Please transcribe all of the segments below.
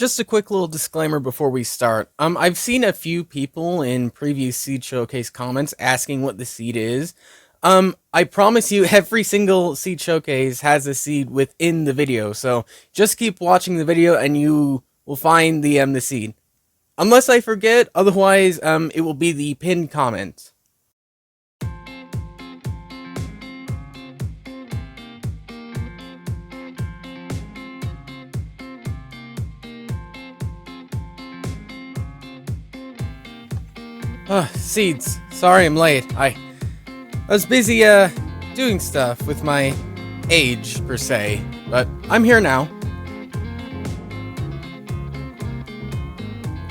Just a quick little disclaimer before we start. I've seen a few people in previous Seed Showcase comments asking what the seed is. I promise you, every single Seed Showcase has a seed within the video, so just keep watching the video and you will find the seed. Unless I forget, otherwise, it will be the pinned comment. Seeds. Sorry I'm late. I was busy, doing stuff with my age, per se. But I'm here now.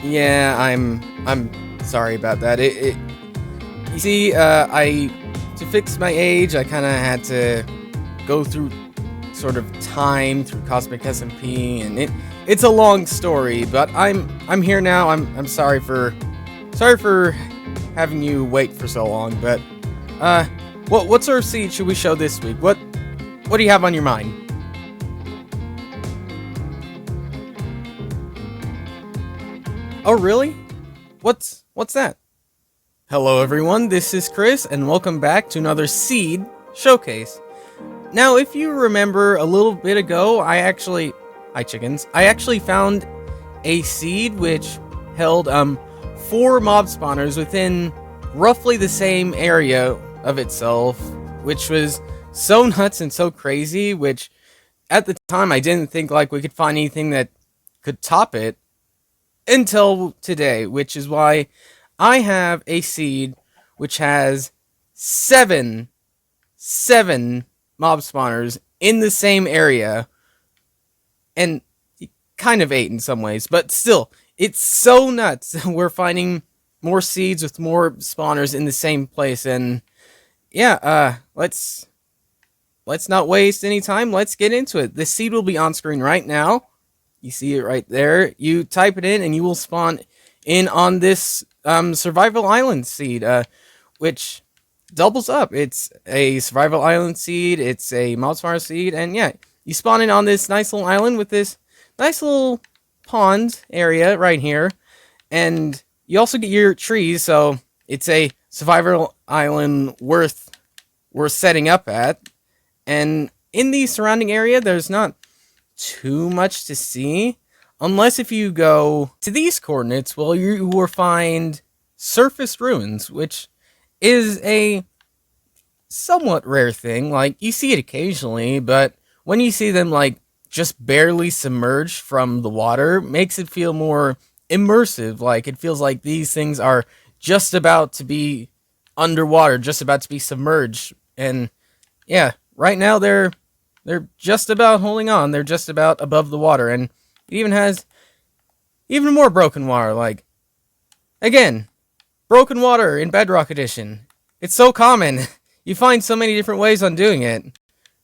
Yeah, I'm sorry about that. You see, to fix my age, I kind of had to go through sort of time through Cosmic SMP, and it's a long story, but I'm here now. I'm sorry for having you wait for so long, but what sort of seed should we show this week? What do you have on your mind? Oh, really? What's that? Hello everyone, this is Chris, and welcome back to another Seed Showcase. Now, if you remember a little bit ago, hi chickens, I actually found a seed which held 4 mob spawners within roughly the same area of itself, which was so nuts and so crazy, which at the time I didn't think like we could find anything that could top it until today, which is why I have a seed which has seven mob spawners in the same area, and kind of 8 in some ways, but still, it's so nuts. We're finding more seeds with more spawners in the same place, and yeah, let's not waste any time. Let's get into it. The seed will be on screen right now. You see it right there. You type it in, and you will spawn in on this survival island seed, which doubles up. It's a survival island seed. It's a mob spawner seed, and yeah, you spawn in on this nice little island with this nice little pond area right here, and you also get your trees, so it's a survival island worth setting up at. And in the surrounding area, there's not too much to see, unless if you go to these coordinates, well, you will find surface ruins, which is a somewhat rare thing. Like, you see it occasionally, but when you see them like just barely submerged from the water, makes it feel more immersive. Like, it feels like these things are just about to be underwater, just about to be submerged. And yeah, right now they're just about holding on. They're just about above the water, and it even has even more broken water. Like, again, broken water in Bedrock Edition. It's so common. You find so many different ways on doing it.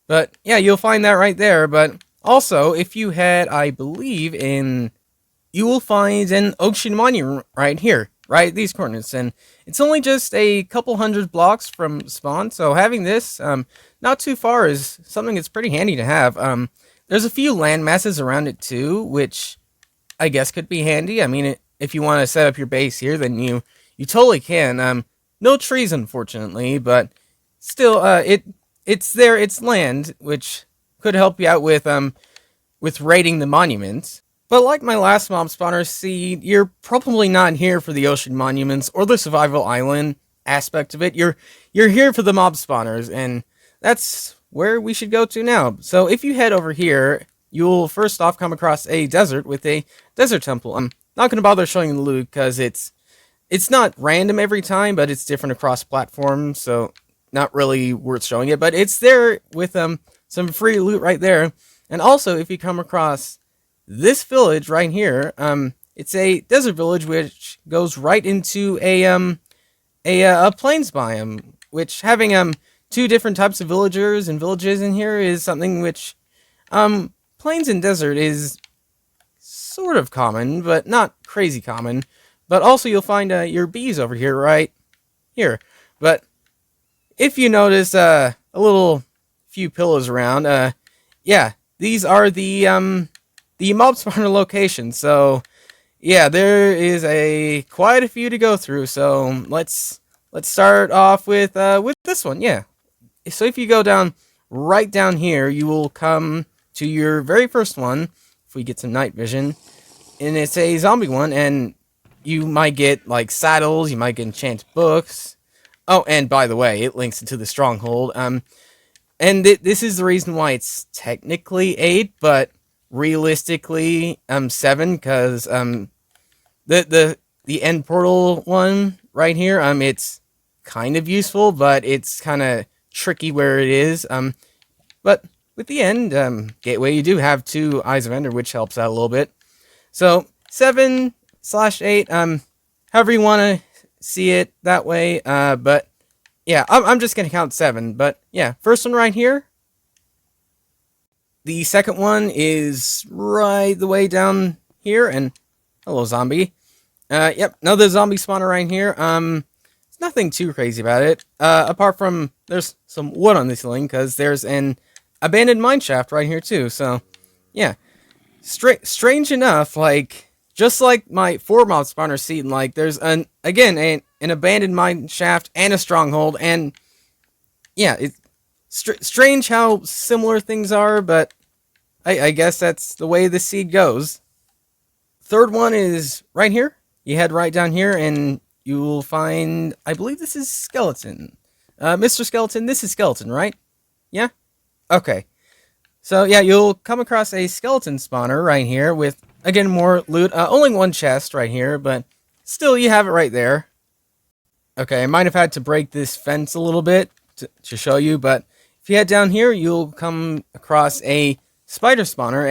But yeah, you'll find that right there. But also, if you head, I believe, you will find an ocean monument right here, right at these coordinates, and it's only just a couple hundred blocks from spawn, so having this not too far is something that's pretty handy to have. There's a few land masses around it too, which I guess could be handy. I mean, if you want to set up your base here, then you totally can. No trees, unfortunately, but still, it's there. It's land, which could help you out with raiding the monuments. But like my last mob spawner seed, you're probably not here for the ocean monuments or the survival island aspect of it. You're here for the mob spawners, and that's where we should go to now. So if you head over here, you'll first off come across a desert with a desert temple. I'm not going to bother showing the loot because it's not random every time, but it's different across platforms, so not really worth showing it. But it's there with some free loot right there. And also, if you come across this village right here, it's a desert village which goes right into a plains biome, which having 2 different types of villagers and villages in here is something which plains and desert is sort of common, but not crazy common. But also you'll find your bees over here right here. But if you notice a little few pillows around, yeah, these are the the mob spawner location. So yeah, there is quite a few to go through. So let's start off with this one. Yeah. So if you go down right down here, you will come to your very first one. If we get some night vision, and it's a zombie one, and you might get like saddles, you might get enchanted books. Oh, and by the way, it links into the stronghold. And this is the reason why it's technically 8, but realistically 7, because the end portal one right here, it's kind of useful, but it's kind of tricky where it is. But with the end gateway, you do have 2 Eyes of Ender, which helps out a little bit. So 7/8, however you want to see it that way. But yeah, I'm just gonna count 7. But yeah, first one right here. The second one is right the way down here, and hello zombie. Yep, another zombie spawner right here. It's nothing too crazy about it. Apart from there's some wood on the ceiling because there's an abandoned mine shaft right here too. So yeah, strange enough, like just like my 4 mob spawner scene, like there's an abandoned mine shaft and a stronghold, and yeah, it's strange how similar things are, but I guess that's the way the seed goes. Third one is right here. You head right down here, and you will find, I believe this is Skeleton. Mr. Skeleton, this is Skeleton, right? Yeah? Okay. So yeah, you'll come across a skeleton spawner right here with, again, more loot. Only 1 chest right here, but still you have it right there. Okay, I might have had to break this fence a little bit to show you, but if you head down here, you'll come across a spider spawner,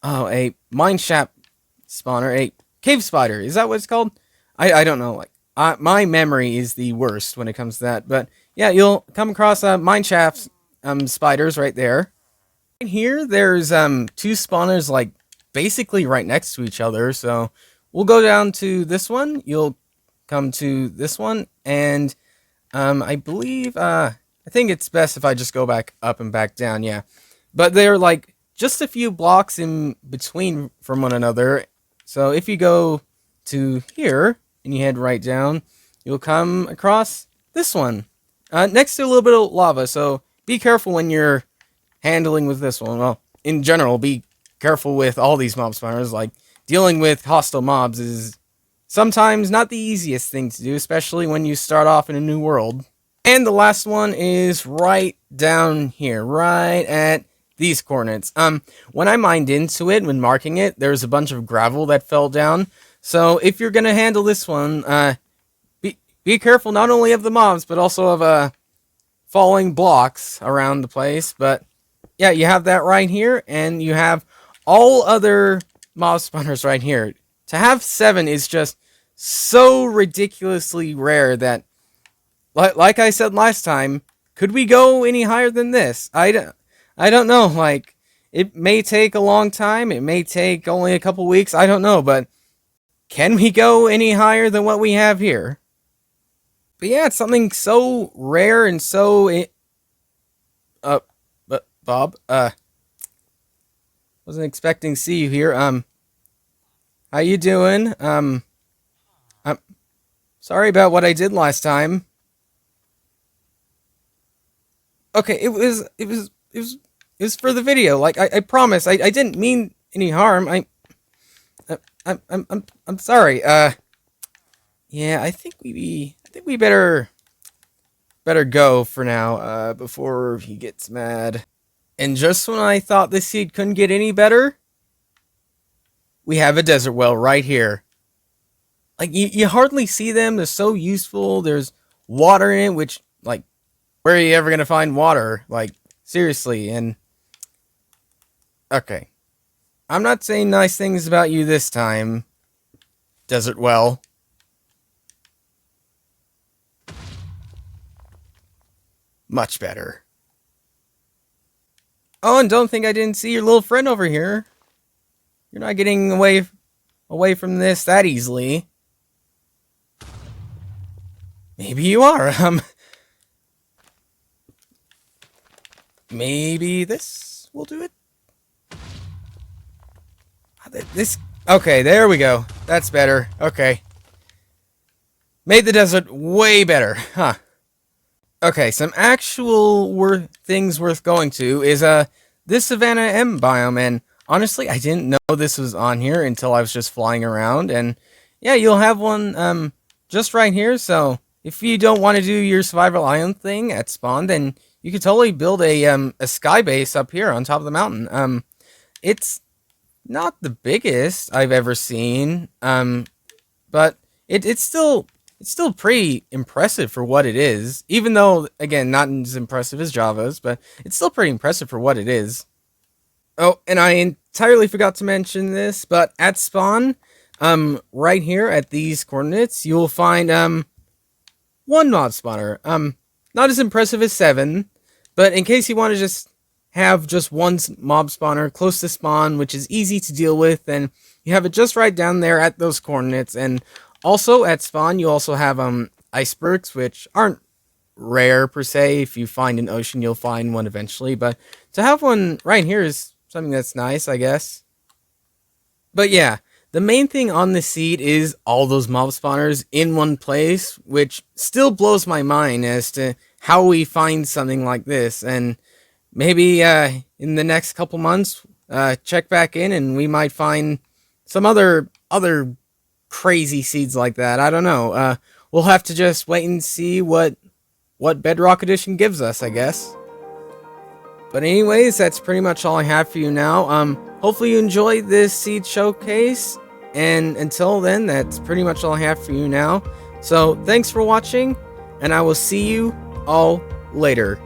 a mine shaft spawner, a cave spider. Is that what it's called? I don't know. Like my memory is the worst when it comes to that. But yeah, you'll come across mine shaft spiders right there. Right here, there's 2 spawners like basically right next to each other. So we'll go down to this one. You'll come to this one, and I believe I think it's best if I just go back up and back down. Yeah. But they're like just a few blocks in between from one another. So if you go to here and you head right down, you'll come across this one next to a little bit of lava. So be careful when you're handling with this one. Well, in general, be careful with all these mob spawners. Like dealing with hostile mobs is sometimes not the easiest thing to do, especially when you start off in a new world. And the last one is right down here, right at these coordinates. When I mined into it, when marking it, there's a bunch of gravel that fell down. So if you're gonna handle this one, be careful not only of the mobs, but also of falling blocks around the place. But yeah, you have that right here, and you have all other mob spawners right here. To have 7 is just so ridiculously rare that, like I said last time, could we go any higher than this? I don't know, like, it may take a long time, it may take only a couple weeks, I don't know, but can we go any higher than what we have here? But yeah, it's something so rare and so... but Bob, wasn't expecting to see you here, how you doing? I'm sorry about what I did last time. Okay, it was for the video. Like I promise, I didn't mean any harm. I'm sorry. Yeah, I think we better go for now. Before he gets mad. And just when I thought this seed couldn't get any better, we have a desert well right here. Like you hardly see them. They're so useful. There's water in it, which like, where are you ever gonna find water? Like seriously. And okay, I'm not saying nice things about you this time, desert well. Much better. Oh, and don't think I didn't see your little friend over here. You're not getting away from this that easily. Maybe you are. Maybe this will do it. This... Okay, there we go. That's better. Okay. Made the desert way better. Huh. Okay, some actual things worth going to is this Savannah M biome, and honestly, I didn't know this was on here until I was just flying around, and yeah, you'll have one just right here. So if you don't want to do your survival island thing at spawn, then you could totally build a sky base up here on top of the mountain. It's not the biggest I've ever seen, but it's still pretty impressive for what it is. Even though, again, not as impressive as Java's, but it's still pretty impressive for what it is. Oh, and I entirely forgot to mention this, but at spawn, right here at these coordinates, you will find one mob spawner. Not as impressive as 7, but in case you want to just have just one mob spawner close to spawn, which is easy to deal with, and you have it just right down there at those coordinates. And also at spawn, you also have icebergs, which aren't rare per se. If you find an ocean, you'll find one eventually, but to have one right here is something that's nice, I guess. But yeah, the main thing on the seed is all those mob spawners in one place, which still blows my mind as to how we find something like this. And maybe in the next couple months, check back in and we might find some other crazy seeds like that. I don't know. We'll have to just wait and see what Bedrock Edition gives us, I guess. But anyways, that's pretty much all I have for you now. Hopefully you enjoyed this seed showcase, and until then, that's pretty much all I have for you now. So thanks for watching, and I will see you all later.